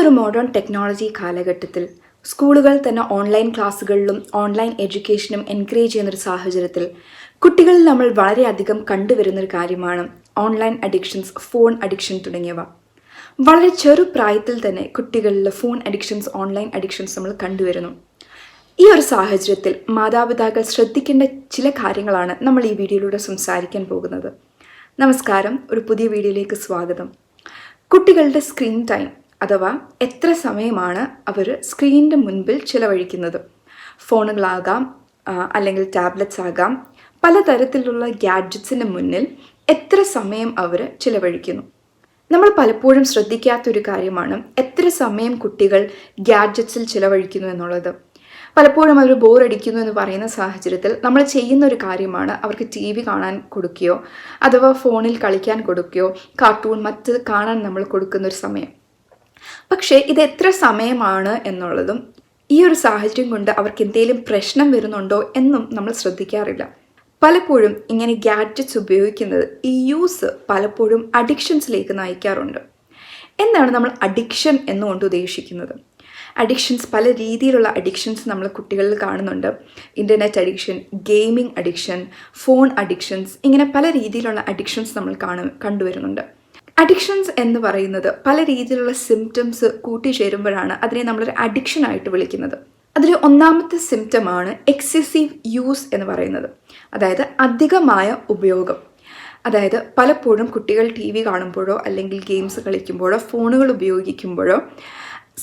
ഒരു modern technology കാലഘട്ടത്തിൽ സ്കൂളുകൾ തന്നെ ഓൺലൈൻ ക്ലാസ്സുകളിലും ഓൺലൈൻ എഡ്യൂക്കേഷനും എൻകറേജ് ചെയ്യുന്നൊരു സാഹചര്യത്തിൽ കുട്ടികളിൽ നമ്മൾ വളരെയധികം കണ്ടുവരുന്നൊരു കാര്യമാണ് ഓൺലൈൻ അഡിക്ഷൻസ്, ഫോൺ അഡിക്ഷൻ തുടങ്ങിയവ. വളരെ ചെറുപ്രായത്തിൽ തന്നെ കുട്ടികളിൽ ഫോൺ അഡിക്ഷൻസ്, ഓൺലൈൻ അഡിക്ഷൻസ് നമ്മൾ കണ്ടുവരുന്നു. ഈ ഒരു സാഹചര്യത്തിൽ മാതാപിതാക്കൾ ശ്രദ്ധിക്കേണ്ട ചില കാര്യങ്ങളാണ് നമ്മൾ ഈ വീഡിയോയിലൂടെ സംസാരിക്കാൻ പോകുന്നത്. നമസ്കാരം, ഒരു പുതിയ വീഡിയോയിലേക്ക് സ്വാഗതം. കുട്ടികളുടെ സ്ക്രീൻ ടൈം അഥവാ എത്ര സമയമാണ് അവർ സ്ക്രീനിൻ്റെ മുൻപിൽ ചിലവഴിക്കുന്നത്. ഫോണുകളാകാം, അല്ലെങ്കിൽ ടാബ്ലറ്റ്സ് ആകാം, പലതരത്തിലുള്ള ഗാഡ്ജറ്റ്സിൻ്റെ മുന്നിൽ എത്ര സമയം അവർ ചിലവഴിക്കുന്നു. നമ്മൾ പലപ്പോഴും ശ്രദ്ധിക്കാത്തൊരു കാര്യമാണ് എത്ര സമയം കുട്ടികൾ ഗാഡ്ജറ്റ്സിൽ ചിലവഴിക്കുന്നു എന്നുള്ളത്. പലപ്പോഴും അവർ ബോറടിക്കുന്നു എന്ന് പറയുന്ന സാഹചര്യത്തിൽ നമ്മൾ ചെയ്യുന്ന ഒരു കാര്യമാണ് അവർക്ക് TV കാണാൻ കൊടുക്കുകയോ അഥവാ ഫോണിൽ കളിക്കാൻ കൊടുക്കുകയോ കാർട്ടൂൺ മറ്റ് കാണാൻ നമ്മൾ കൊടുക്കുന്ന ഒരു സമയം. പക്ഷേ ഇത് എത്ര സമയമാണ് എന്നുള്ളതും ഈ ഒരു സാഹചര്യം കൊണ്ട് അവർക്ക് എന്തെങ്കിലും പ്രശ്നം വരുന്നുണ്ടോ എന്നും നമ്മൾ ശ്രദ്ധിക്കാറില്ല. പലപ്പോഴും ഇങ്ങനെ ഗാഡ്ജറ്റ്സ് ഉപയോഗിക്കുന്നത്, ഈ യൂസ് പലപ്പോഴും അഡിക്ഷൻസിലേക്ക് നയിക്കാറുണ്ട്. എന്താണ് നമ്മൾ അഡിക്ഷൻ എന്നുകൊണ്ട് ഉദ്ദേശിക്കുന്നത്? അഡിക്ഷൻസ്, പല രീതിയിലുള്ള അഡിക്ഷൻസ് നമ്മൾ കുട്ടികളിൽ കാണുന്നുണ്ട്. Internet addiction, gaming addiction, phone addictions, ഇങ്ങനെ പല രീതിയിലുള്ള അഡിക്ഷൻസ് നമ്മൾ കണ്ടുവരുന്നുണ്ട്. അഡിക്ഷൻസ് എന്ന് പറയുന്നത് പല രീതിയിലുള്ള സിംറ്റംസ് കൂട്ടിച്ചേരുമ്പോഴാണ് അതിനെ നമ്മളൊരു അഡിക്ഷനായിട്ട് വിളിക്കുന്നത്. അതിൽ ഒന്നാമത്തെ സിംറ്റമാണ് എക്സസീവ് യൂസ് എന്ന് പറയുന്നത്, അതായത് അധികമായ ഉപയോഗം. അതായത് പലപ്പോഴും കുട്ടികൾ TV കാണുമ്പോഴോ അല്ലെങ്കിൽ ഗെയിംസ് കളിക്കുമ്പോഴോ ഫോണുകൾ ഉപയോഗിക്കുമ്പോഴോ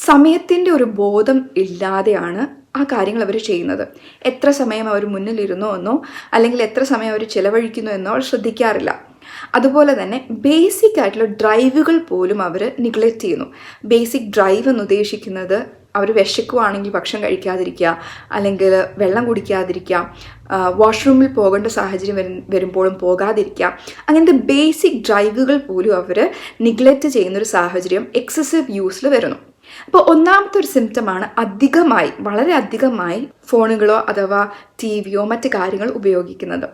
സമയത്തിൻ്റെ ഒരു ബോധം ഇല്ലാതെയാണ് ആ കാര്യങ്ങൾ അവർ ചെയ്യുന്നത്. എത്ര സമയം അവർ മുന്നിലിരുന്നോ എന്നോ അല്ലെങ്കിൽ എത്ര സമയം അവർ ചിലവഴിക്കുന്നു എന്നോ അവർ ശ്രദ്ധിക്കാറില്ല. അതുപോലെ തന്നെ ബേസിക് ആയിട്ടുള്ള ഡ്രൈവുകൾ പോലും അവർ നിഗ്ലക്റ്റ് ചെയ്യുന്നു. ബേസിക് ഡ്രൈവ് എന്ന് ഉദ്ദേശിക്കുന്നത് അവർ വിശക്കുവാണെങ്കിൽ ഭക്ഷണം കഴിക്കാതിരിക്കുക, അല്ലെങ്കിൽ വെള്ളം കുടിക്കാതിരിക്കുക, വാഷ്റൂമിൽ പോകേണ്ട സാഹചര്യം വരുമ്പോഴും പോകാതിരിക്കുക, അങ്ങനത്തെ ബേസിക് ഡ്രൈവുകൾ പോലും അവർ നിഗ്ലക്റ്റ് ചെയ്യുന്നൊരു സാഹചര്യം എക്സസീവ് യൂസിൽ വരുന്നു. അപ്പോൾ ഒന്നാമത്തെ ഒരു സിംറ്റമാണ് അധികമായി, വളരെ അധികമായി ഫോണുകളോ അഥവാ TVയോ മറ്റ് കാര്യങ്ങൾ ഉപയോഗിക്കുന്നത്.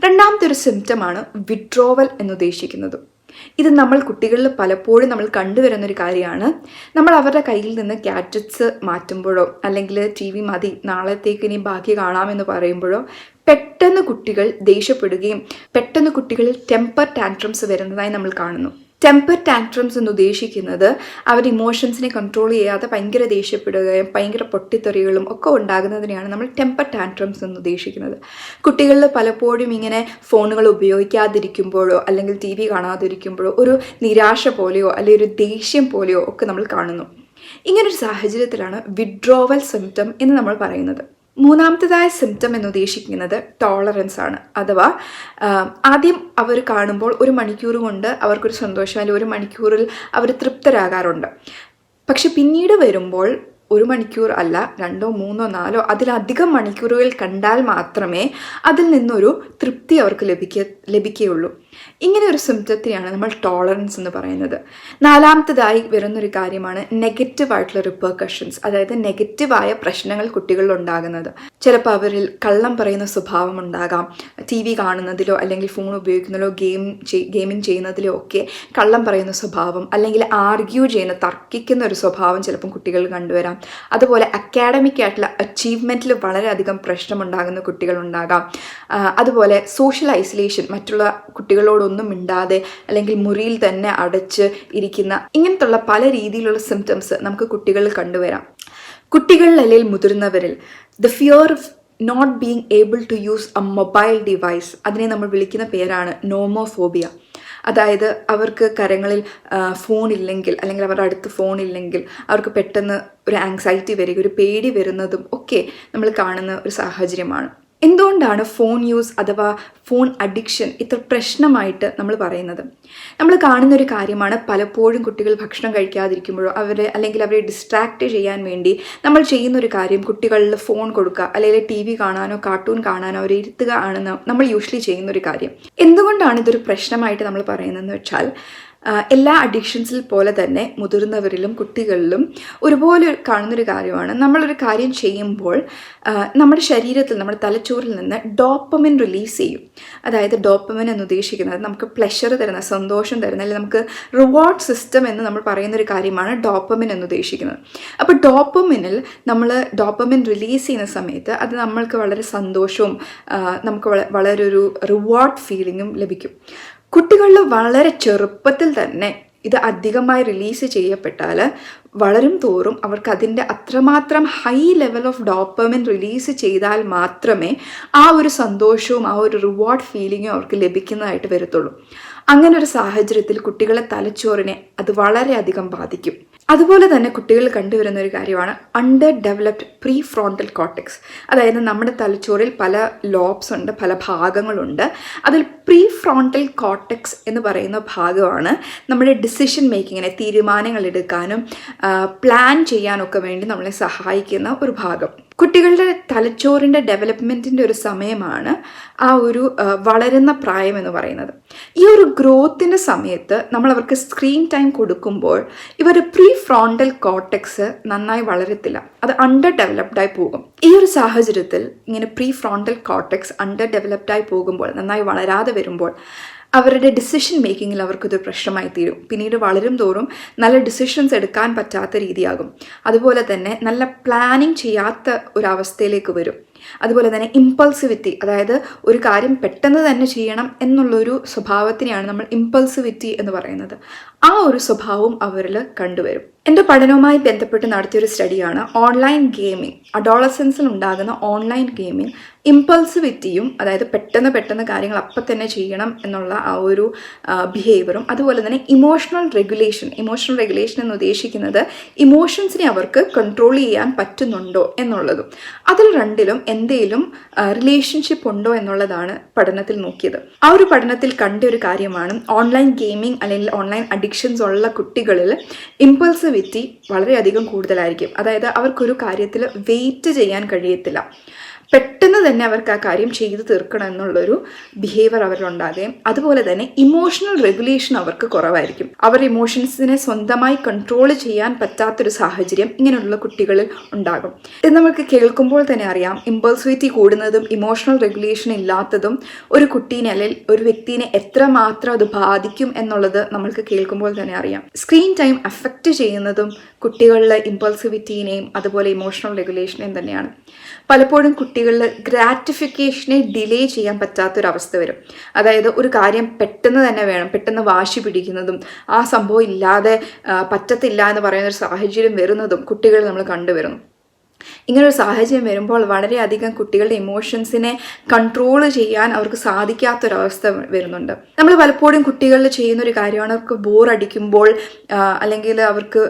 രണ്ടാമത്തെ ഒരു സിംറ്റമാണ് വിഡ്രോവൽ എന്നുദ്ദേശിക്കുന്നത്. ഇത് നമ്മൾ കുട്ടികളിൽ പലപ്പോഴും നമ്മൾ കണ്ടുവരുന്നൊരു കാര്യമാണ്. നമ്മൾ അവരുടെ കയ്യിൽ നിന്ന് ഗാഡ്ജറ്റ്സ് മാറ്റുമ്പോഴോ അല്ലെങ്കിൽ TV മതി, നാളത്തേക്ക് ഇനി ബാക്കി കാണാമെന്ന് പറയുമ്പോഴോ പെട്ടെന്ന് കുട്ടികൾ ദേഷ്യപ്പെടുകയും പെട്ടെന്ന് കുട്ടികളിൽ ടെമ്പർ ടാൻട്രംസ് വരുന്നതായി നമ്മൾ കാണുന്നു. ടെമ്പർ ടാൻട്രംസ് എന്ന് ഉദ്ദേശിക്കുന്നത് അവർ ഇമോഷൻസിനെ കൺട്രോൾ ചെയ്യാതെ ഭയങ്കര ദേഷ്യപ്പെടുകയും ഭയങ്കര പൊട്ടിത്തെറികളും ഒക്കെ ഉണ്ടാകുന്നതിനെയാണ് നമ്മൾ ടെമ്പർ ടാൻട്രംസ് എന്ന് ഉദ്ദേശിക്കുന്നത്. കുട്ടികളിൽ പലപ്പോഴും ഇങ്ങനെ ഫോണുകൾ ഉപയോഗിക്കാതിരിക്കുമ്പോഴോ അല്ലെങ്കിൽ TV കാണാതിരിക്കുമ്പോഴോ ഒരു നിരാശ പോലെയോ അല്ലെങ്കിൽ ഒരു ദേഷ്യം പോലെയോ ഒക്കെ നമ്മൾ കാണുന്നു. ഇങ്ങനൊരു സാഹചര്യത്തിലാണ് വിഡ്രോവൽ സിംറ്റം എന്ന് നമ്മൾ പറയുന്നത്. മൂന്നാമത്തേതായ സിംറ്റം എന്ന് ഉദ്ദേശിക്കുന്നത് ടോളറൻസ് ആണ്. അഥവാ ആദ്യം അവർ കാണുമ്പോൾ ഒരു മണിക്കൂർ കൊണ്ട് അവർക്കൊരു സന്തോഷം, അല്ലെങ്കിൽ ഒരു മണിക്കൂറിൽ അവർ തൃപ്തരാകാറുണ്ട്. പക്ഷെ പിന്നീട് വരുമ്പോൾ 1 മണിക്കൂർ അല്ല, 2, 3, 4 അതിലധികം മണിക്കൂറുകൾ കണ്ടാൽ മാത്രമേ അതിൽ നിന്നൊരു തൃപ്തി അവർക്ക് ലഭിക്കുകയുള്ളൂ. ഇങ്ങനെ ഒരു സിംറ്റത്തിനെയാണ് നമ്മൾ ടോളറൻസ് എന്ന് പറയുന്നത്. നാലാമത്തേതായി വരുന്നൊരു കാര്യമാണ് നെഗറ്റീവായിട്ടുള്ള റിപ്പർക്കഷൻസ്, അതായത് നെഗറ്റീവായ പ്രശ്നങ്ങൾ കുട്ടികളിൽ ഉണ്ടാകുന്നത്. ചിലപ്പോൾ അവരിൽ കള്ളം പറയുന്ന സ്വഭാവം ഉണ്ടാകാം. TV കാണുന്നതിലോ അല്ലെങ്കിൽ ഫോൺ ഉപയോഗിക്കുന്നതിലോ ഗെയിമിംഗ് ചെയ്യുന്നതിലോ ഒക്കെ കള്ളം പറയുന്ന സ്വഭാവം, അല്ലെങ്കിൽ ആർഗ്യൂ ചെയ്യുന്ന, തർക്കിക്കുന്ന ഒരു സ്വഭാവം ചിലപ്പം കുട്ടികളിൽ കണ്ടുവരാം. അതുപോലെ അക്കാഡമിക് ആയിട്ടുള്ള അച്ചീവ്മെൻറ്റിൽ വളരെയധികം പ്രശ്നമുണ്ടാകുന്ന കുട്ടികളുണ്ടാകാം. അതുപോലെ സോഷ്യൽ ഐസൊലേഷൻ, മറ്റുള്ള കുട്ടികളോടൊന്നും മിണ്ടാതെ അല്ലെങ്കിൽ മുറിയിൽ തന്നെ അടച്ച് ഇരിക്കുന്ന, ഇങ്ങനത്തുള്ള പല രീതിയിലുള്ള സിംറ്റംസ് നമുക്ക് കുട്ടികളിൽ കണ്ടുവരാം. കുട്ടികളിൽ അല്ലെങ്കിൽ മുതിർന്നവരിൽ the fear of not being able to use a mobile device, അതിനെ നമ്മൾ വിളിക്കുന്ന പേരാണ് നോമോഫോബിയ. അതായത് അവർക്ക് കരങ്ങളിൽ ഫോണില്ലെങ്കിൽ അല്ലെങ്കിൽ അവരുടെ അടുത്ത് ഫോണില്ലെങ്കിൽ അവർക്ക് പെട്ടെന്ന് ഒരു ആങ്സൈറ്റി വരിക, ഒരു പേടി വരുന്നതും ഒക്കെ നമ്മൾ കാണുന്ന ഒരു സാഹചര്യമാണ്. എന്തുകൊണ്ടാണ് ഫോൺ യൂസ് അഥവാ ഫോൺ അഡിക്ഷൻ ഇത്ര പ്രശ്നമായിട്ട് നമ്മൾ പറയുന്നത്? നമ്മൾ കാണുന്നൊരു കാര്യമാണ്, പലപ്പോഴും കുട്ടികൾ ഭക്ഷണം കഴിക്കാതിരിക്കുമ്പോഴോ അല്ലെങ്കിൽ അവരെ ഡിസ്ട്രാക്റ്റ് ചെയ്യാൻ വേണ്ടി നമ്മൾ ചെയ്യുന്നൊരു കാര്യം കുട്ടികളിൽ ഫോൺ കൊടുക്കുക, അല്ലെങ്കിൽ TV കാണാനോ കാർട്ടൂൺ കാണാനോ അവരെ ഇരുത്തുക ആണെന്ന് നമ്മൾ യൂഷ്വലി ചെയ്യുന്നൊരു കാര്യം. എന്തുകൊണ്ടാണ് ഇതൊരു പ്രശ്നമായിട്ട് നമ്മൾ പറയുന്നതെന്ന് വെച്ചാൽ, എല്ലാ അഡിക്ഷൻസിൽ പോലെ തന്നെ മുതിർന്നവരിലും കുട്ടികളിലും ഒരുപോലെ കാണുന്നൊരു കാര്യമാണ്. നമ്മളൊരു കാര്യം ചെയ്യുമ്പോൾ നമ്മുടെ ശരീരത്തിൽ, നമ്മുടെ തലച്ചോറിൽ നിന്ന് ഡോപ്പമിൻ റിലീസ് ചെയ്യും. അതായത് ഡോപ്പമിൻ എന്ന് ഉദ്ദേശിക്കുന്നത് നമുക്ക് പ്ലഷർ തരുന്ന, സന്തോഷം തരുന്ന, അല്ലെങ്കിൽ നമുക്ക് റിവാർഡ് സിസ്റ്റം എന്ന് നമ്മൾ പറയുന്നൊരു കാര്യമാണ് ഡോപ്പമിൻ എന്ന് ഉദ്ദേശിക്കുന്നത്. അപ്പോൾ ഡോപ്പമിൻ റിലീസ് ചെയ്യുന്ന സമയത്ത് അത് നമ്മൾക്ക് വളരെ സന്തോഷവും നമുക്ക് വളരെ ഒരു റിവാർഡ് ഫീലിങ്ങും ലഭിക്കും. കുട്ടികളിൽ വളരെ ചെറുപ്പത്തിൽ തന്നെ ഇത് അധികമായി റിലീസ് ചെയ്യപ്പെട്ടാൽ വളരും തോറും അവർക്ക് അതിൻ്റെ അത്രമാത്രം high level of dopamine release ചെയ്താൽ മാത്രമേ ആ ഒരു സന്തോഷവും ആ ഒരു റിവാർഡ് ഫീലിങ്ങും അവർക്ക് ലഭിക്കുന്നതായിട്ട് വരത്തുള്ളൂ. അങ്ങനെ ഒരു സാഹചര്യത്തിൽ കുട്ടികളെ തലച്ചോറിനെ അത് വളരെയധികം ബാധിക്കും. അതുപോലെ തന്നെ കുട്ടികൾ കണ്ടുവരുന്ന ഒരു കാര്യമാണ് under developed pre frontal cortex. അതായത് നമ്മുടെ തലച്ചോറിൽ പല ലോബ്സ് ഉണ്ട്, പല ഭാഗങ്ങളുണ്ട്. അതിൽ പ്രീ ഫ്രോണ്ടൽ കോർട്ടെക്സ് എന്ന് പറയുന്ന ഭാഗമാണ് നമ്മുടെ ഡിസിഷൻ മേക്കിങ്ങിനെ, തീരുമാനങ്ങൾ എടുക്കാനും പ്ലാൻ ചെയ്യാനൊക്കെ വേണ്ടി നമ്മളെ സഹായിക്കുന്ന ഒരു ഭാഗം. കുട്ടികളുടെ തലച്ചോറിൻ്റെ ഡെവലപ്മെൻറ്റിൻ്റെ ഒരു സമയമാണ് ആ ഒരു വളരുന്ന പ്രായം എന്ന് പറയുന്നത്. ഈ ഒരു ഗ്രോത്തിൻ്റെ സമയത്ത് നമ്മൾ അവർക്ക് സ്ക്രീൻ ടൈം കൊടുക്കുമ്പോൾ ഇവരുടെ പ്രീ ഫ്രോണ്ടൽ കോർട്ടെക്സ് നന്നായി വളരത്തില്ല, അത് അണ്ടർ ഡെവലപ്ഡായി പോകും. ഈ ഒരു സാഹചര്യത്തിൽ ഇങ്ങനെ പ്രീ ഫ്രോണ്ടൽ കോർട്ടെക്സ് അണ്ടർ ഡെവലപ്ഡായി പോകുമ്പോൾ, നന്നായി വളരാതെ വരുമ്പോൾ അവരുടെ ഡിസിഷൻ മേക്കിങ്ങിൽ അവർക്കൊരു പ്രശ്നമായി തീരും. പിന്നീട് വളരും തോറും നല്ല ഡിസിഷൻസ് എടുക്കാൻ പറ്റാത്ത രീതിയാകും. അതുപോലെ തന്നെ നല്ല പ്ലാനിങ് ചെയ്യാത്ത ഒരവസ്ഥയിലേക്ക് വരും. അതുപോലെ തന്നെ ഇമ്പൾസിവിറ്റി, അതായത് ഒരു കാര്യം പെട്ടെന്ന് തന്നെ ചെയ്യണം എന്നുള്ളൊരു സ്വഭാവത്തിനെയാണ് നമ്മൾ ഇമ്പൾസിവിറ്റി എന്ന് പറയുന്നത്. ആ ഒരു സ്വഭാവം അവരിൽ കണ്ടുവരും. എൻ്റെ പഠനവുമായി ബന്ധപ്പെട്ട് നടത്തിയൊരു സ്റ്റഡിയാണ് ഓൺലൈൻ ഗെയിമിംഗ്. അഡോളസൻസിൽ ഉണ്ടാകുന്ന ഓൺലൈൻ ഗെയിമിംഗ് ഇമ്പൾസിവിറ്റിയും, അതായത് പെട്ടെന്ന് കാര്യങ്ങൾ അപ്പം തന്നെ ചെയ്യണം എന്നുള്ള ആ ഒരു ബിഹേവിയറും, അതുപോലെ തന്നെ ഇമോഷണൽ റെഗുലേഷൻ എന്ന് ഉദ്ദേശിക്കുന്നത് ഇമോഷൻസിനെ അവർക്ക് കൺട്രോൾ ചെയ്യാൻ പറ്റുന്നുണ്ടോ എന്നുള്ളതും. അതിൽ രണ്ടിലും എന്തെങ്കിലും റിലേഷൻഷിപ്പ് ഉണ്ടോ എന്നുള്ളതാണ് പഠനത്തിൽ നോക്കിയത്. ആ ഒരു പഠനത്തിൽ കണ്ട ഒരു കാര്യമാണ് ഓൺലൈൻ ഗെയിമിംഗ് അല്ലെങ്കിൽ ഓൺലൈൻ അഡിക്ഷൻസ് ഉള്ള കുട്ടികളിൽ ഇമ്പൾസിവിറ്റി വളരെയധികം കൂടുതലായിരിക്കും. അതായത് അവർക്കൊരു കാര്യത്തിൽ വെയിറ്റ് ചെയ്യാൻ കഴിയത്തില്ല, പെട്ടെന്ന് തന്നെ അവർക്ക് ആ കാര്യം ചെയ്തു തീർക്കണം എന്നുള്ളൊരു ബിഹേവിയർ അവരിലുണ്ടാകുകയും അതുപോലെ തന്നെ ഇമോഷണൽ റെഗുലേഷൻ അവർക്ക് കുറവായിരിക്കും. അവർ ഇമോഷൻസിനെ സ്വന്തമായി കൺട്രോൾ ചെയ്യാൻ പറ്റാത്തൊരു സാഹചര്യം ഇങ്ങനെയുള്ള കുട്ടികളിൽ ഉണ്ടാകും. ഇത് നമുക്ക് കേൾക്കുമ്പോൾ തന്നെ അറിയാം, ഇമ്പൾസിവിറ്റി കൂടുന്നതും ഇമോഷണൽ റെഗുലേഷൻ ഇല്ലാത്തതും ഒരു കുട്ടീനെ അല്ലെങ്കിൽ ഒരു വ്യക്തിനെ എത്രമാത്രം അത് ബാധിക്കും എന്നുള്ളത് നമ്മൾക്ക് കേൾക്കുമ്പോൾ തന്നെ അറിയാം. സ്ക്രീൻ ടൈം അഫക്റ്റ് ചെയ്യുന്നതും കുട്ടികളിലെ ഇമ്പൾസിവിറ്റീനെയും അതുപോലെ ഇമോഷണൽ റെഗുലേഷനെയും തന്നെയാണ്. പലപ്പോഴും കുട്ടികളിൽ ഗ്രാറ്റിഫിക്കേഷനെ ഡിലേ ചെയ്യാൻ പറ്റാത്തൊരവസ്ഥ വരും. അതായത് ഒരു കാര്യം പെട്ടെന്ന് തന്നെ വേണം, പെട്ടെന്ന് വാശി പിടിക്കുന്നതും ആ സംഭവം ഇല്ലാതെ പറ്റത്തില്ല എന്ന് പറയുന്ന ഒരു സാഹചര്യം വരുന്നതും കുട്ടികൾ നമ്മൾ കണ്ടുവരുന്നു. ഇങ്ങനൊരു സാഹചര്യം വരുമ്പോൾ വളരെയധികം കുട്ടികളുടെ ഇമോഷൻസിനെ കൺട്രോൾ ചെയ്യാൻ അവർക്ക് സാധിക്കാത്തൊരവസ്ഥ വരുന്നുണ്ട്. നമ്മൾ പലപ്പോഴും കുട്ടികളിൽ ചെയ്യുന്നൊരു കാര്യമാണ്, അവർക്ക് ബോറടിക്കുമ്പോൾ അല്ലെങ്കിൽ അവർക്ക്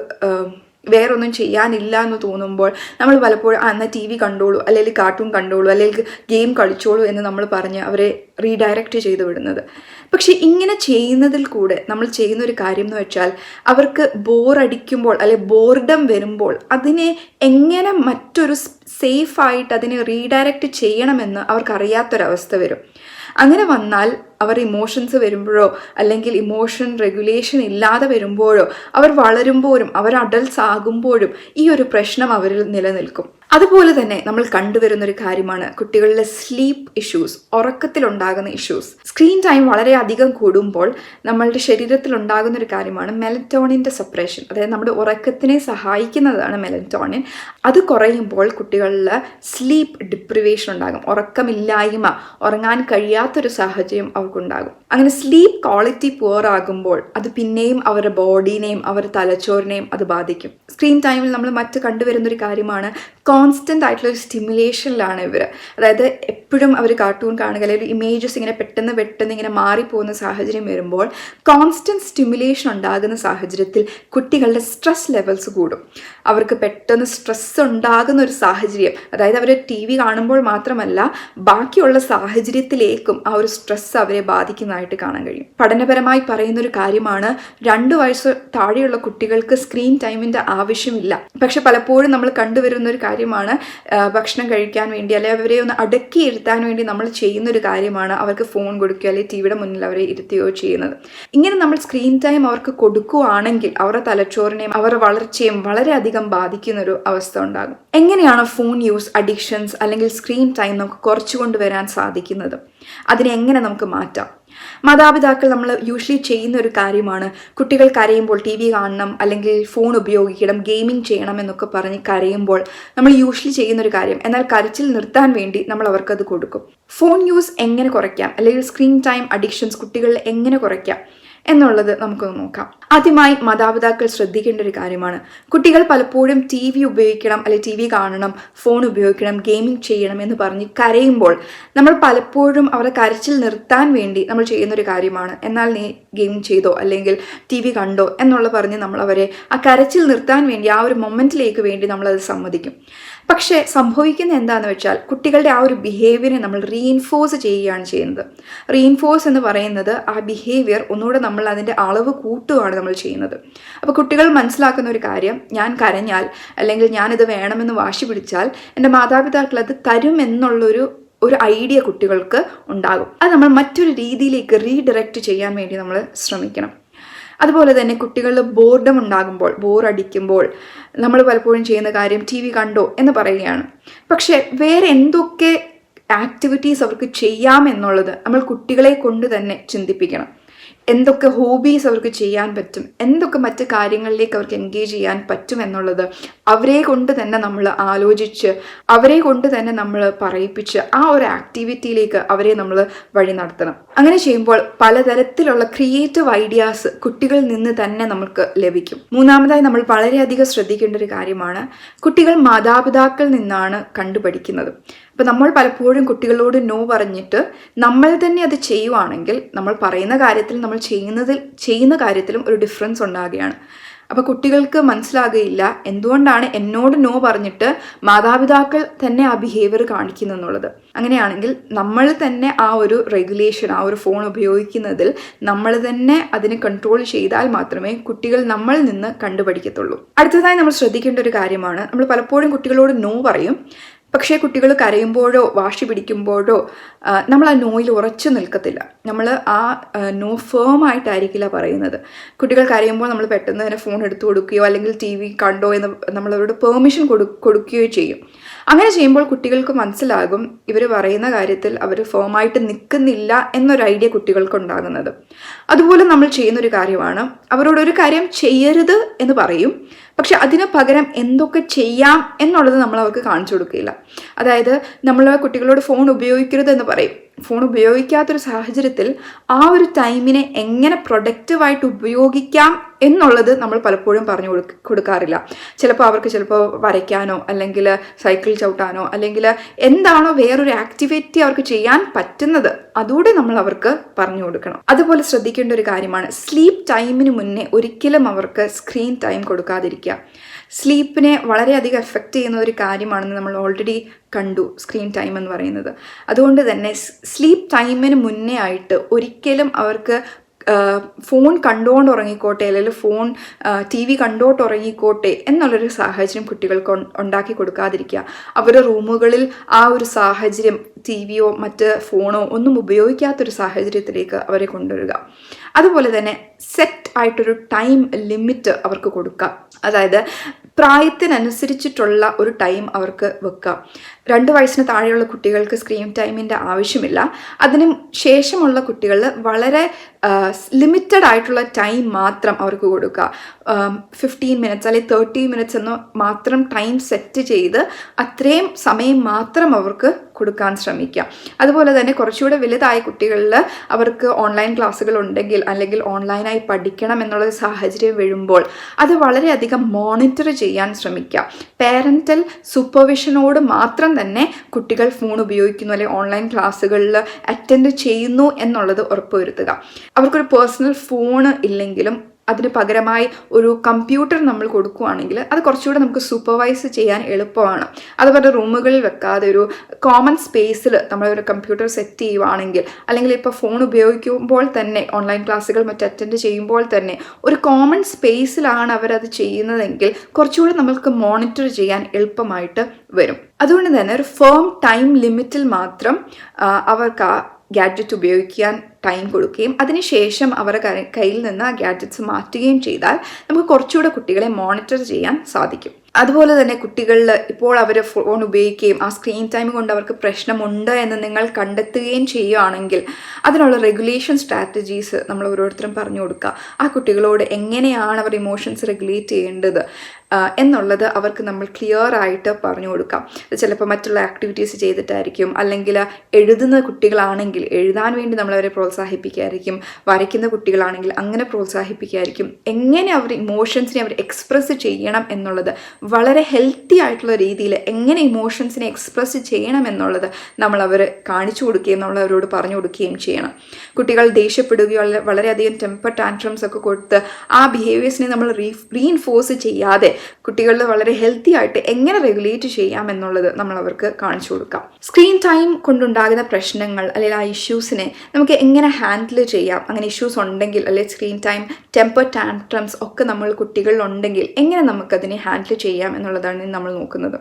വേറൊന്നും ചെയ്യാനില്ല എന്ന് തോന്നുമ്പോൾ നമ്മൾ പലപ്പോഴും എന്നാൽ ടി വി കണ്ടോളൂ, അല്ലെങ്കിൽ കാർട്ടൂൺ കണ്ടോളൂ, അല്ലെങ്കിൽ ഗെയിം കളിച്ചോളൂ എന്ന് നമ്മൾ പറഞ്ഞ് അവരെ റീഡയറക്റ്റ് ചെയ്ത് വിടുന്നത്. പക്ഷെ ഇങ്ങനെ ചെയ്യുന്നതിൽ കൂടെ നമ്മൾ ചെയ്യുന്നൊരു കാര്യം എന്ന് വെച്ചാൽ അവർക്ക് ബോറടിക്കുമ്പോൾ അല്ലെങ്കിൽ ബോർഡം വരുമ്പോൾ അതിനെ എങ്ങനെ മറ്റൊരു സേഫായിട്ട് അതിനെ റീഡയറക്റ്റ് ചെയ്യണമെന്ന് അവർക്കറിയാത്തൊരവസ്ഥ വരും. അങ്ങനെ വന്നാൽ അവർ ഇമോഷൻസ് വരുമ്പോഴോ അല്ലെങ്കിൽ ഇമോഷൻ റെഗുലേഷൻ ഇല്ലാതെ വരുമ്പോഴോ അവർ വളരുമ്പോഴും അവർ അഡൾട്ട്സ് ആകുമ്പോഴും ഈ ഒരു പ്രശ്നം അവരിൽ നിലനിൽക്കും. അതുപോലെ തന്നെ നമ്മൾ കണ്ടുവരുന്നൊരു കാര്യമാണ് കുട്ടികളിലെ സ്ലീപ്പ് ഇഷ്യൂസ്, ഉറക്കത്തിലുണ്ടാകുന്ന ഇഷ്യൂസ്. സ്ക്രീൻ ടൈം വളരെ അധികം കൂടുമ്പോൾ നമ്മളുടെ ശരീരത്തിൽ ഉണ്ടാകുന്നൊരു കാര്യമാണ് മെലറ്റോണിൻ്റെ സെപ്പറേഷൻ. അതായത് നമ്മുടെ ഉറക്കത്തിനെ സഹായിക്കുന്നതാണ് മെലറ്റോണിൻ. അത് കുറയുമ്പോൾ കുട്ടികളിൽ സ്ലീപ്പ് ഡിപ്രിവേഷൻ ഉണ്ടാകും, ഉറക്കമില്ലായ്മ, ഉറങ്ങാൻ കഴിയാത്തൊരു സാഹചര്യം അവർക്കുണ്ടാകും. അങ്ങനെ സ്ലീപ്പ് ക്വാളിറ്റി പുവർ ആകുമ്പോൾ അത് പിന്നെയും അവരുടെ ബോഡീനെയും അവരുടെ തലച്ചോറിനെയും അത് ബാധിക്കും. സ്ക്രീൻ ടൈമിൽ നമ്മൾ മറ്റ് കണ്ടുവരുന്നൊരു കാര്യമാണ് കോൺസ്റ്റൻ്റ് ആയിട്ടുള്ളൊരു സ്റ്റിമുലേഷനിലാണ് ഇവർ. അതായത് എപ്പോഴും അവർ കാർട്ടൂൺ കാണുക അല്ലെങ്കിൽ ഇമേജസ് ഇങ്ങനെ പെട്ടെന്ന് ഇങ്ങനെ മാറിപ്പോകുന്ന സാഹചര്യം വരുമ്പോൾ കോൺസ്റ്റൻറ്റ് സ്റ്റിമുലേഷൻ ഉണ്ടാകുന്ന സാഹചര്യത്തിൽ കുട്ടികളുടെ സ്ട്രെസ് ലെവൽസ് കൂടും. അവർക്ക് പെട്ടെന്ന് സ്ട്രെസ് ഉണ്ടാകുന്ന ഒരു സാഹചര്യം, അതായത് അവർ ടി വി കാണുമ്പോൾ മാത്രമല്ല ബാക്കിയുള്ള സാഹചര്യത്തിലേക്കും ആ ഒരു സ്ട്രെസ് അവരെ ബാധിക്കുന്നതായിട്ട് കാണാൻ കഴിയും. പഠനപരമായി പറയുന്നൊരു കാര്യമാണ് 2 വയസ്സ് താഴെയുള്ള കുട്ടികൾക്ക് സ്ക്രീൻ ടൈമിൻ്റെ ആവശ്യമില്ല. പക്ഷെ പലപ്പോഴും നമ്മൾ കണ്ടുവരുന്ന ഒരു കാര്യമാണ് കാര്യമാണ്. ഭക്ഷണം കഴിക്കാൻ വേണ്ടി അല്ലെങ്കിൽ അവരെ ഒന്ന് അടക്കിയിരുത്താൻ വേണ്ടി നമ്മൾ ചെയ്യുന്നൊരു കാര്യമാണ് അവർക്ക് ഫോൺ കൊടുക്കുക അല്ലെങ്കിൽ ടിവിയുടെ മുന്നിൽ അവരെ ഇരുത്തുകയോ ചെയ്യുന്നത്. ഇങ്ങനെ നമ്മൾ സ്ക്രീൻ ടൈം അവർക്ക് കൊടുക്കുകയാണെങ്കിൽ അവരുടെ തലച്ചോറിനെയും അവരുടെ വളർച്ചയും വളരെയധികം ബാധിക്കുന്നൊരു അവസ്ഥ ഉണ്ടാകും. എങ്ങനെയാണ് ഫോൺ യൂസ് അഡിക്ഷൻസ് അല്ലെങ്കിൽ സ്ക്രീൻ ടൈം നമുക്ക് കുറച്ചു കൊണ്ടുവരാൻ സാധിക്കുന്നത്? അതിനെ എങ്ങനെ നമുക്ക് മാറ്റാം? മാതാപിതാക്കൾ നമ്മൾ യൂഷ്വലി ചെയ്യുന്ന ഒരു കാര്യമാണ് കുട്ടികൾ കരയുമ്പോൾ ടി വി കാണണം അല്ലെങ്കിൽ ഫോൺ ഉപയോഗിക്കണം, ഗെയിമിംഗ് ചെയ്യണം എന്നൊക്കെ പറഞ്ഞ് കരയുമ്പോൾ നമ്മൾ യൂഷ്വലി ചെയ്യുന്നൊരു കാര്യം, എന്നാൽ കരച്ചിൽ നിർത്താൻ വേണ്ടി നമ്മൾ അവർക്കത് കൊടുക്കും. ഫോൺ യൂസ് എങ്ങനെ കുറയ്ക്കാം അല്ലെങ്കിൽ സ്ക്രീൻ ടൈം അഡിക്ഷൻസ് കുട്ടികളിൽ എങ്ങനെ കുറയ്ക്കാം എന്നുള്ളത് നമുക്കൊന്ന് നോക്കാം. ആദ്യമായി മാതാപിതാക്കൾ ശ്രദ്ധിക്കേണ്ട ഒരു കാര്യമാണ്, കുട്ടികൾ പലപ്പോഴും ടി വി ഉപയോഗിക്കണം അല്ലെങ്കിൽ ടി വി കാണണം, ഫോൺ ഉപയോഗിക്കണം, ഗെയിമിംഗ് ചെയ്യണം എന്ന് പറഞ്ഞ് കരയുമ്പോൾ നമ്മൾ പലപ്പോഴും അവരെ കരച്ചിൽ നിർത്താൻ വേണ്ടി നമ്മൾ ചെയ്യുന്നൊരു കാര്യമാണ്, എന്നാൽ നീ ഗെയിമിംഗ് ചെയ്തോ അല്ലെങ്കിൽ ടി വി കണ്ടോ എന്നുള്ള പറഞ്ഞ് നമ്മൾ അവരെ ആ കരച്ചിൽ നിർത്താൻ വേണ്ടി ആ ഒരു മൊമെൻറ്റിലേക്ക് വേണ്ടി നമ്മളത് സമ്മതിക്കും. പക്ഷേ സംഭവിക്കുന്ന എന്താണെന്ന് വെച്ചാൽ കുട്ടികളുടെ ആ ഒരു ബിഹേവിയറിനെ നമ്മൾ റീഇൻഫോഴ്സ് ചെയ്യുകയാണ് ചെയ്യുന്നത്. റീഇൻഫോഴ്സ് എന്ന് പറയുന്നത് ആ ബിഹേവിയർ ഒന്നുകൂടെ നമ്മൾ അതിൻ്റെ അളവ് കൂട്ടുകയാണ് നമ്മൾ ചെയ്യുന്നത്. അപ്പോൾ കുട്ടികൾ മനസ്സിലാക്കുന്ന ഒരു കാര്യം, ഞാൻ കരഞ്ഞാൽ അല്ലെങ്കിൽ ഞാനിത് വേണമെന്ന് വാശി പിടിച്ചാൽ എൻ്റെ മാതാപിതാക്കൾ അത് തരുമെന്നുള്ളൊരു ഐഡിയ കുട്ടികൾക്ക് ഉണ്ടാകും. അത് നമ്മൾ മറ്റൊരു രീതിയിലേക്ക് റീഡയറക്റ്റ് ചെയ്യാൻ വേണ്ടി നമ്മൾ ശ്രമിക്കണം. അതുപോലെ തന്നെ കുട്ടികളിൽ ബോർഡം ഉണ്ടാകുമ്പോൾ, ബോറടിക്കുമ്പോൾ നമ്മൾ പലപ്പോഴും ചെയ്യുന്ന കാര്യം ടി വി കണ്ടോ എന്ന് പറയുകയാണ്. പക്ഷേ വേറെ എന്തൊക്കെ ആക്ടിവിറ്റീസ് അവർക്ക് ചെയ്യാമെന്നുള്ളത് നമ്മൾ കുട്ടികളെ കൊണ്ട് തന്നെ ചിന്തിപ്പിക്കണം. എന്തൊക്കെ ഹോബീസ് അവർക്ക് ചെയ്യാൻ പറ്റും, എന്തൊക്കെ മറ്റ് കാര്യങ്ങളിലേക്ക് അവർക്ക് എൻഗേജ് ചെയ്യാൻ പറ്റും എന്നുള്ളത് അവരെ കൊണ്ട് തന്നെ നമ്മൾ ആലോചിച്ച് അവരെ കൊണ്ട് തന്നെ നമ്മൾ പറയിപ്പിച്ച് ആ ഒരു ആക്ടിവിറ്റിയിലേക്ക് അവരെ നമ്മൾ വഴി നടത്തണം. അങ്ങനെ ചെയ്യുമ്പോൾ പലതരത്തിലുള്ള ക്രിയേറ്റീവ് ഐഡിയാസ് കുട്ടികളിൽ നിന്ന് തന്നെ നമുക്ക് ലഭിക്കും. മൂന്നാമതായി നമ്മൾ വളരെയധികം ശ്രദ്ധിക്കേണ്ട ഒരു കാര്യമാണ്, കുട്ടികൾ മാതാപിതാക്കളിൽ നിന്നാണ് കണ്ടുപഠിക്കുന്നത്. അപ്പോൾ നമ്മൾ പലപ്പോഴും കുട്ടികളോട് നോ പറഞ്ഞിട്ട് നമ്മൾ തന്നെ അത് ചെയ്യുവാണെങ്കിൽ നമ്മൾ പറയുന്ന കാര്യത്തിൽ നമ്മൾ ചെയ്യുന്ന കാര്യത്തിലും ഒരു ഡിഫറൻസ് ഉണ്ടാകുകയാണ്. അപ്പോൾ കുട്ടികൾക്ക് മനസ്സിലാകുകയില്ല എന്തുകൊണ്ടാണ് എന്നോട് നോ പറഞ്ഞിട്ട് മാതാപിതാക്കൾ തന്നെ ആ ബിഹേവിയർ കാണിക്കുന്നു എന്നുള്ളത്. അങ്ങനെയാണെങ്കിൽ നമ്മൾ തന്നെ ആ ഒരു റെഗുലേഷൻ, ആ ഒരു ഫോൺ ഉപയോഗിക്കുന്നതിൽ നമ്മൾ തന്നെ അതിനെ കൺട്രോൾ ചെയ്താൽ മാത്രമേ കുട്ടികൾ നമ്മളിൽ നിന്ന് കണ്ടുപഠിക്കത്തുള്ളൂ. അടുത്തതായി നമ്മൾ ശ്രദ്ധിക്കേണ്ട ഒരു കാര്യമാണ്, നമ്മൾ പലപ്പോഴും കുട്ടികളോട് നോ പറയും, പക്ഷേ കുട്ടികൾ കരയുമ്പോഴോ വാശി പിടിക്കുമ്പോഴോ നമ്മൾ ആ നോയിൽ ഉറച്ചു നിൽക്കത്തില്ല. നമ്മൾ ആ നോ ഫേമായിട്ടായിരിക്കില്ല പറയുന്നത്. കുട്ടികൾ കരയുമ്പോൾ നമ്മൾ പെട്ടെന്ന് തന്നെ ഫോൺ എടുത്തു കൊടുക്കുകയോ അല്ലെങ്കിൽ ടി വി കണ്ടോ എന്ന് നമ്മളവരോട് പെർമിഷൻ കൊടുക്കുകയോ ചെയ്യും. അങ്ങനെ ചെയ്യുമ്പോൾ കുട്ടികൾക്ക് മനസ്സിലാകും ഇവർ പറയുന്ന കാര്യത്തിൽ അവർ ഫേമായിട്ട് നിൽക്കുന്നില്ല എന്നൊരു ഐഡിയ കുട്ടികൾക്ക് ഉണ്ടാകുന്നത്. അതുപോലെ നമ്മൾ ചെയ്യുന്നൊരു കാര്യമാണ്, അവരോടൊരു കാര്യം ചെയ്യരുത് എന്ന് പറയും, പക്ഷെ അതിന് പകരം എന്തൊക്കെ ചെയ്യാം എന്നുള്ളത് നമ്മൾ അവർക്ക് കാണിച്ചു കൊടുക്കില്ല. അതായത് നമ്മൾ കുട്ടികളോട് ഫോൺ ഉപയോഗിക്കരുത് എന്ന് പറയും. ഫോൺ ഉപയോഗിക്കാത്തൊരു സാഹചര്യത്തിൽ ആ ഒരു ടൈമിനെ എങ്ങനെ പ്രൊഡക്റ്റീവായിട്ട് ഉപയോഗിക്കാം എന്നുള്ളത് നമ്മൾ പലപ്പോഴും പറഞ്ഞു കൊടുക്കാറില്ല. ചിലപ്പോൾ വരയ്ക്കാനോ അല്ലെങ്കിൽ സൈക്കിൾ ചവിട്ടാനോ അല്ലെങ്കിൽ എന്താണോ വേറൊരു ആക്ടിവിറ്റി അവർക്ക് ചെയ്യാൻ പറ്റുന്നത് അതുകൂടെ നമ്മൾ അവർക്ക് പറഞ്ഞു കൊടുക്കണം. അതുപോലെ ശ്രദ്ധിക്കേണ്ട ഒരു കാര്യമാണ്, സ്ലീപ്പ് ടൈമിന് മുന്നേ ഒരിക്കലും അവർക്ക് സ്ക്രീൻ ടൈം കൊടുക്കാതിരിക്കുക. സ്ലീപ്പിനെ വളരെയധികം എഫക്റ്റ് ചെയ്യുന്ന ഒരു കാര്യമാണെന്ന് നമ്മൾ ഓൾറെഡി കണ്ടു സ്ക്രീൻ ടൈം എന്ന് പറയുന്നത്. അതുകൊണ്ട് തന്നെ സ്ലീപ്പ് ടൈമിന് മുന്നേ ആയിട്ട് ഒരിക്കലും അവർക്ക് ഫോൺ കണ്ടുകൊണ്ട് ഉറങ്ങിക്കോട്ടെ അല്ലെങ്കിൽ ഫോൺ ടി വി കണ്ടോട്ട് ഉറങ്ങിക്കോട്ടെ എന്നുള്ളൊരു സാഹചര്യം കുട്ടികൾക്ക് ഉണ്ടാക്കി കൊടുക്കാതിരിക്കുക. അവരുടെ റൂമുകളിൽ ആ ഒരു സാഹചര്യം ടി വിയോ മറ്റ് ഫോണോ ഒന്നും ഉപയോഗിക്കാത്തൊരു സാഹചര്യത്തിലേക്ക് അവരെ കൊണ്ടുവരിക. അതുപോലെ തന്നെ സെറ്റ് ആയിട്ടൊരു ടൈം ലിമിറ്റ് അവർക്ക് കൊടുക്കുക. അതായത് പ്രായത്തിനനുസരിച്ചിട്ടുള്ള ഒരു ടൈം അവർക്ക് വെക്കുക. 2 വയസ്സിന് താഴെയുള്ള കുട്ടികൾക്ക് സ്ക്രീൻ ടൈമിൻ്റെ ആവശ്യമില്ല. അതിന് ശേഷമുള്ള കുട്ടികൾ വളരെ ലിമിറ്റഡ് ആയിട്ടുള്ള ടൈം മാത്രം അവർക്ക് കൊടുക്കുക. 15 മിനിറ്റ്സ് അല്ലെങ്കിൽ 30 മിനിറ്റ്സ് എന്ന് മാത്രം ടൈം സെറ്റ് ചെയ്ത് അത്രയും സമയം മാത്രം അവർക്ക് കൊടുക്കാൻ ശ്രമിക്കുക. അതുപോലെ തന്നെ കുറച്ചുകൂടെ വലുതായ കുട്ടികളിൽ അവർക്ക് ഓൺലൈൻ ക്ലാസ്സുകൾ ഉണ്ടെങ്കിൽ അല്ലെങ്കിൽ ഓൺലൈനായി പഠിക്കണം എന്നുള്ള സാഹചര്യം വരുമ്പോൾ അത് വളരെയധികം മോണിറ്റർ ചെയ്യാൻ ശ്രമിക്കുക. പേരൻ്റൽ സൂപ്പർവിഷനോട് മാത്രം തന്നെ കുട്ടികൾ ഫോൺ ഉപയോഗിക്കുന്നു അല്ലെങ്കിൽ ഓൺലൈൻ ക്ലാസ്സുകളിൽ അറ്റൻഡ് ചെയ്യുന്നു എന്നുള്ളത് ഉറപ്പുവരുത്തുക. അവർക്കൊരു പേഴ്സണൽ ഫോൺ ഇല്ലെങ്കിലും അതിന് പകരമായി ഒരു കമ്പ്യൂട്ടർ നമ്മൾ കൊടുക്കുകയാണെങ്കിൽ അത് കുറച്ചുകൂടെ നമുക്ക് സൂപ്പർവൈസ് ചെയ്യാൻ എളുപ്പമാണ്. അതുപോലെ റൂമുകളിൽ വെക്കാതെ ഒരു കോമൺ സ്പേസിൽ നമ്മളൊരു കമ്പ്യൂട്ടർ സെറ്റ് ചെയ്യുവാണെങ്കിൽ, അല്ലെങ്കിൽ ഇപ്പോൾ ഫോൺ ഉപയോഗിക്കുമ്പോൾ തന്നെ ഓൺലൈൻ ക്ലാസ്സുകൾ മറ്റ് അറ്റൻഡ് ചെയ്യുമ്പോൾ തന്നെ ഒരു കോമൺ സ്പേസിലാണ് അവരത് ചെയ്യുന്നതെങ്കിൽ കുറച്ചുകൂടെ നമുക്ക് മോണിറ്റർ ചെയ്യാൻ എളുപ്പമായിട്ട് വരും. അതുകൊണ്ട് തന്നെ ഒരു ഫേം ടൈം ലിമിറ്റിൽ മാത്രം അവർക്ക് ആ ഗാഡ്ജറ്റ് ഉപയോഗിക്കാൻ ടൈം കൊടുക്കുകയും അതിനുശേഷം അവരുടെ കയ്യിൽ നിന്ന് ആ ഗാഡ്ജറ്റ്സ് മാറ്റുകയും ചെയ്താൽ നമുക്ക് കുറച്ചുകൂടെ കുട്ടികളെ മോണിറ്റർ ചെയ്യാൻ സാധിക്കും. അതുപോലെ തന്നെ കുട്ടികളിൽ ഇപ്പോൾ അവർ ഫോൺ ഉപയോഗിക്കുകയും ആ സ്ക്രീൻ ടൈം കൊണ്ട് അവർക്ക് പ്രശ്നമുണ്ട് എന്ന് നിങ്ങൾ കണ്ടെത്തുകയും ചെയ്യുകയാണെങ്കിൽ അതിനുള്ള റെഗുലേഷൻ സ്ട്രാറ്റജീസ് നമ്മൾ ഓരോരുത്തരും പറഞ്ഞു കൊടുക്കുക. ആ കുട്ടികളോട് എങ്ങനെയാണ് അവർ ഇമോഷൻസ് റെഗുലേറ്റ് ചെയ്യേണ്ടത് എന്നുള്ളത് അവർക്ക് നമ്മൾ ക്ലിയർ ആയിട്ട് പറഞ്ഞു കൊടുക്കാം. ചിലപ്പോൾ മറ്റുള്ള ആക്ടിവിറ്റീസ് ചെയ്തിട്ടായിരിക്കും, അല്ലെങ്കിൽ എഴുതുന്ന കുട്ടികളാണെങ്കിൽ എഴുതാൻ വേണ്ടി നമ്മളവരെ പ്രോത്സാഹിപ്പിക്കുകയായിരിക്കും, വരയ്ക്കുന്ന കുട്ടികളാണെങ്കിൽ അങ്ങനെ പ്രോത്സാഹിപ്പിക്കുകയായിരിക്കും. എങ്ങനെ അവർ ഇമോഷൻസിനെ അവർ എക്സ്പ്രസ് ചെയ്യണം എന്നുള്ളത് വളരെ ഹെൽത്തി ആയിട്ടുള്ള രീതിയിൽ എങ്ങനെ ഇമോഷൻസിനെ എക്സ്പ്രസ് ചെയ്യണം എന്നുള്ളത് നമ്മൾ അവർ കാണിച്ചു കൊടുക്കുകയും നമ്മൾ അവരോട് പറഞ്ഞു കൊടുക്കുകയും ചെയ്യണം. കുട്ടികൾ ദേഷ്യപ്പെടുകയോ വളരെയധികം ടെമ്പർ ടാൻട്രംസ് ഒക്കെ കൊടുത്ത് ആ ബിഹേവിയേഴ്സിനെ നമ്മൾ റീഇൻഫോഴ്സ് ചെയ്യാതെ കുട്ടികളിൽ വളരെ ഹെൽത്തി ആയിട്ട് എങ്ങനെ റെഗുലേറ്റ് ചെയ്യാം എന്നുള്ളത് നമ്മൾ അവർക്ക് കാണിച്ചു കൊടുക്കാം. സ്ക്രീൻ ടൈം കൊണ്ടുണ്ടാകുന്ന പ്രശ്നങ്ങൾ അല്ലെങ്കിൽ ആ ഇഷ്യൂസിനെ നമുക്ക് എങ്ങനെ ഹാൻഡിൽ ചെയ്യാം, അങ്ങനെ ഇഷ്യൂസ് ഉണ്ടെങ്കിൽ അല്ലെങ്കിൽ സ്ക്രീൻ ടൈം ടെമ്പർ ടാൻട്രംസ് ഒക്കെ നമ്മൾ കുട്ടികളിലുണ്ടെങ്കിൽ എങ്ങനെ നമുക്കതിനെ ഹാൻഡിൽ ചെയ്യാം എന്നുള്ളതാണ് നമ്മൾ നോക്കുന്നത്.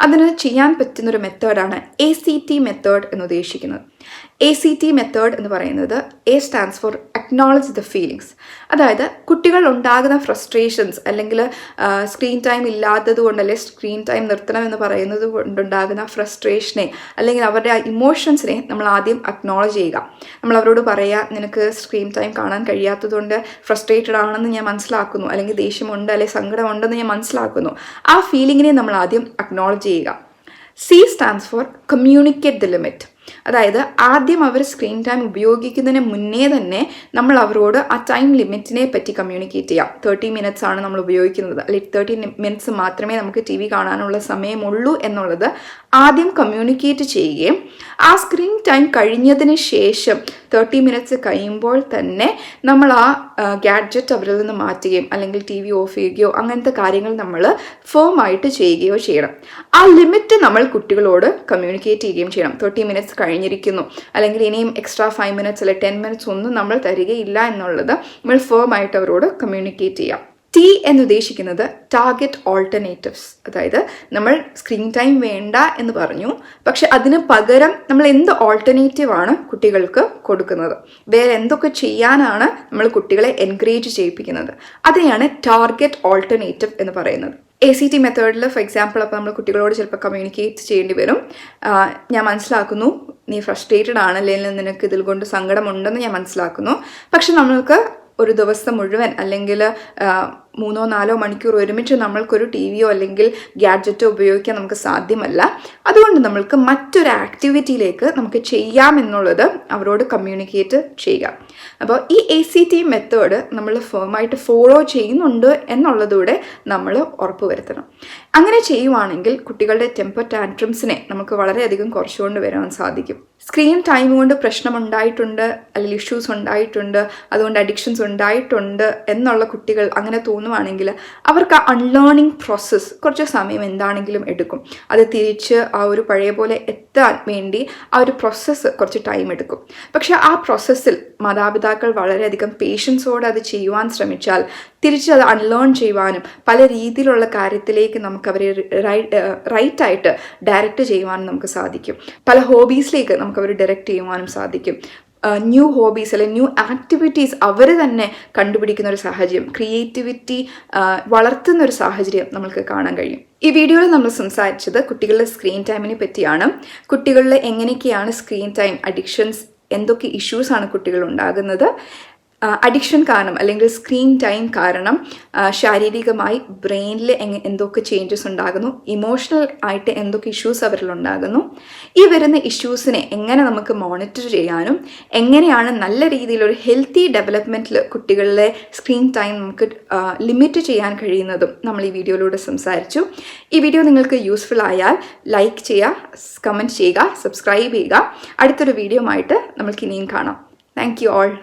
അതിന് ചെയ്യാൻ പറ്റുന്നൊരു മെത്തേഡാണ് ACT മെത്തേഡ് എന്ന് ഉദ്ദേശിക്കുന്നത്. ACT മെത്തേഡ് എന്ന് പറയുന്നത് A stands for acknowledge the feelings. അതായത് കുട്ടികൾ ഉണ്ടാകുന്ന ഫ്രസ്ട്രേഷൻസ് അല്ലെങ്കിൽ സ്ക്രീൻ ടൈം ഇല്ലാത്തത് കൊണ്ട് അല്ലെങ്കിൽ സ്ക്രീൻ ടൈം നിർത്തണം എന്ന് പറയുന്നത് കൊണ്ടുണ്ടാകുന്ന ഫ്രസ്ട്രേഷനെ അല്ലെങ്കിൽ അവരുടെ ആ ഇമോഷൻസിനെ നമ്മൾ ആദ്യം അക്നോളജ് ചെയ്യുക. നമ്മൾ അവരോട് പറയുക, നിനക്ക് സ്ക്രീൻ ടൈം കാണാൻ കഴിയാത്തതുകൊണ്ട് ഫ്രസ്ട്രേറ്റഡ് ആണെന്ന് ഞാൻ മനസ്സിലാക്കുന്നു, അല്ലെങ്കിൽ ദേഷ്യമുണ്ട് അല്ലെങ്കിൽ സങ്കടമുണ്ടെന്ന് ഞാൻ മനസ്സിലാക്കുന്നു. ആ ഫീലിങ്ങിനെ നമ്മൾ ആദ്യം അക്നോളജ് ചെയ്യുക. C stands for communicate the limit. അതായത് ആദ്യം അവർ സ്ക്രീൻ ടൈം ഉപയോഗിക്കുന്നതിന് മുന്നേ തന്നെ നമ്മൾ അവരോട് ആ ടൈം ലിമിറ്റിനെ പറ്റി കമ്മ്യൂണിക്കേറ്റ് ചെയ്യാം. 30 മിനിറ്റ്സ് ആണ് നമ്മൾ ഉപയോഗിക്കുന്നത്, അല്ലെങ്കിൽ 30 മിനിറ്റ്സ് മാത്രമേ നമുക്ക് TV കാണാനുള്ള സമയമുള്ളൂ എന്നുള്ളത് ആദ്യം കമ്മ്യൂണിക്കേറ്റ് ചെയ്യുകയും ആ സ്ക്രീൻ ടൈം കഴിഞ്ഞതിന് ശേഷം 30 മിനിറ്റ്സ് കഴിയുമ്പോൾ തന്നെ നമ്മൾ ആ ഗാഡ്ജറ്റ് അവരിൽ നിന്ന് മാറ്റുകയും അല്ലെങ്കിൽ TV ഓഫ് ചെയ്യുകയോ അങ്ങനത്തെ കാര്യങ്ങൾ നമ്മൾ ഫേമായിട്ട് ചെയ്യുകയോ ചെയ്യണം. ആ ലിമിറ്റ് നമ്മൾ കുട്ടികളോട് കമ്മ്യൂണിക്കേറ്റ് ചെയ്യുകയും ചെയ്യണം. 30 മിനിറ്റ്സ് കഴിഞ്ഞിരിക്കുന്നു, അല്ലെങ്കിൽ ഇനിയും എക്സ്ട്രാ 5 മിനിറ്റ്സ് അല്ലെങ്കിൽ 10 മിനിറ്റ്സ് ഒന്നും നമ്മൾ തരികയില്ല എന്നുള്ളത് നമ്മൾ ഫേമായിട്ട് അവരോട് കമ്മ്യൂണിക്കേറ്റ് ചെയ്യാം. T എന്ന് ഉദ്ദേശിക്കുന്നത് ടാർഗറ്റ് ഓൾട്ടർനേറ്റീവ്സ്. അതായത് നമ്മൾ സ്ക്രീൻ ടൈം വേണ്ട എന്ന് പറഞ്ഞു, പക്ഷെ അതിന് പകരം നമ്മൾ എന്ത് ഓൾട്ടർനേറ്റീവാണ് കുട്ടികൾക്ക് കൊടുക്കുന്നത്, വേറെ എന്തൊക്കെ ചെയ്യാനാണ് നമ്മൾ കുട്ടികളെ എൻകറേജ് ചെയ്യിപ്പിക്കുന്നത്, അതിനെയാണ് ടാർഗറ്റ് ഓൾട്ടർനേറ്റീവ് എന്ന് പറയുന്നത്. ACT മെത്തേഡിൽ ഫോർ എക്സാമ്പിൾ അപ്പോൾ നമ്മൾ കുട്ടികളോട് ചിലപ്പോൾ കമ്മ്യൂണിക്കേറ്റ് ചെയ്യേണ്ടി വരും. ഞാൻ മനസ്സിലാക്കുന്നു നീ ഫ്രസ്ട്രേറ്റഡ് ആണ്, അല്ലെങ്കിൽ നിനക്ക് ഇതിൽ കൊണ്ട് സങ്കടമുണ്ടെന്ന് ഞാൻ മനസ്സിലാക്കുന്നു, പക്ഷെ നമ്മൾക്ക് ഒരു ദിവസം മുഴുവൻ അല്ലെങ്കിൽ 3-4 മണിക്കൂർ ഒരുമിച്ച് നമ്മൾക്കൊരു TVയോ അല്ലെങ്കിൽ ഗാഡ്ജറ്റോ ഉപയോഗിക്കാൻ നമുക്ക് സാധ്യമല്ല. അതുകൊണ്ട് നമ്മൾക്ക് മറ്റൊരു ആക്ടിവിറ്റിയിലേക്ക് നമുക്ക് ചെയ്യാമെന്നുള്ളത് അവരോട് കമ്മ്യൂണിക്കേറ്റ് ചെയ്യുക. അപ്പോൾ ഈ ACT മെത്തേഡ് നമ്മൾ ഫേമായിട്ട് ഫോളോ ചെയ്യുന്നുണ്ട് എന്നുള്ളതൂടെ നമ്മൾ ഉറപ്പുവരുത്തണം. അങ്ങനെ ചെയ്യുവാണെങ്കിൽ കുട്ടികളുടെ ടെമ്പർ ടാൻട്രംസിനെ നമുക്ക് വളരെയധികം കുറച്ചുകൊണ്ട് വരാൻ സാധിക്കും. സ്ക്രീൻ ടൈം കൊണ്ട് പ്രശ്നമുണ്ടായിട്ടുണ്ട് അല്ലെങ്കിൽ ഇഷ്യൂസ് ഉണ്ടായിട്ടുണ്ട്, അതുകൊണ്ട് അഡിക്ഷൻസ് ഉണ്ടായിട്ടുണ്ട് എന്നുള്ള കുട്ടികൾ അങ്ങനെ തോന്നുവാണെങ്കിൽ അവർക്ക് ആ അൺലേണിംഗ് പ്രോസസ്സ് കുറച്ച് സമയം എന്താണെങ്കിലും എടുക്കും. അത് തിരിച്ച് ആ ഒരു പഴയ പോലെ എത്താൻ വേണ്ടി ആ ഒരു പ്രോസസ്സ് കുറച്ച് ടൈം എടുക്കും. പക്ഷെ ആ പ്രോസസ്സിൽ മാതാപിതാക്കൾ വളരെയധികം പേഷ്യൻസോടെ അത് ചെയ്യുവാൻ ശ്രമിച്ചാൽ തിരിച്ച് അത് അൺലേൺ ചെയ്യുവാനും പല രീതിയിലുള്ള കാര്യത്തിലേക്ക് നമുക്ക് അവരെ റൈറ്റായിട്ട് ഡയറക്റ്റ് ചെയ്യുവാനും നമുക്ക് സാധിക്കും. പല ഹോബീസിലേക്ക് നമുക്ക് അവർ ഡയറക്റ്റ് ചെയ്യുവാനും സാധിക്കും. ന്യൂ ഹോബീസ് അല്ലെങ്കിൽ ന്യൂ ആക്ടിവിറ്റീസ് അവർ തന്നെ കണ്ടുപിടിക്കുന്ന ഒരു സാഹചര്യം, ക്രിയേറ്റിവിറ്റി വളർത്തുന്ന ഒരു സാഹചര്യം നമുക്ക് കാണാൻ കഴിയും. ഈ വീഡിയോയിൽ നമ്മൾ സംസാരിച്ചത് കുട്ടികളുടെ സ്ക്രീൻ ടൈമിനെ പറ്റിയാണ്. കുട്ടികളിൽ എങ്ങനെയൊക്കെയാണ് സ്ക്രീൻ ടൈം അഡിക്ഷൻസ്, എന്തൊക്കെ ഇഷ്യൂസാണ് കുട്ടികൾ ഉണ്ടാകുന്നത്, അഡിക്ഷൻ കാരണം അല്ലെങ്കിൽ സ്ക്രീൻ ടൈം കാരണം ശാരീരികമായി ബ്രെയിനിൽ എന്തൊക്കെ ചേഞ്ചസ് ഉണ്ടാകുന്നു, ഇമോഷണൽ ആയിട്ട് എന്തൊക്കെ ഇഷ്യൂസ് അവരിലുണ്ടാകുന്നു, ഈ വരുന്ന ഇഷ്യൂസിനെ എങ്ങനെ നമുക്ക് മോണിറ്റർ ചെയ്യാനും എങ്ങനെയാണ് നല്ല രീതിയിലൊരു ഹെൽത്തി ഡെവലപ്മെൻറ്റിൽ കുട്ടികളിലെ സ്ക്രീൻ ടൈം നമുക്ക് ലിമിറ്റ് ചെയ്യാൻ കഴിയുന്നതും നമ്മൾ ഈ വീഡിയോയിലൂടെ സംസാരിച്ചു. ഈ വീഡിയോ നിങ്ങൾക്ക് യൂസ്ഫുൾ ആയാൽ ലൈക്ക് ചെയ്യുക, കമൻറ്റ് ചെയ്യുക, സബ്സ്ക്രൈബ് ചെയ്യുക. അടുത്തൊരു വീഡിയോ ആയിട്ട് നമ്മൾക്ക് ഇനിയും കാണാം. Thank you all.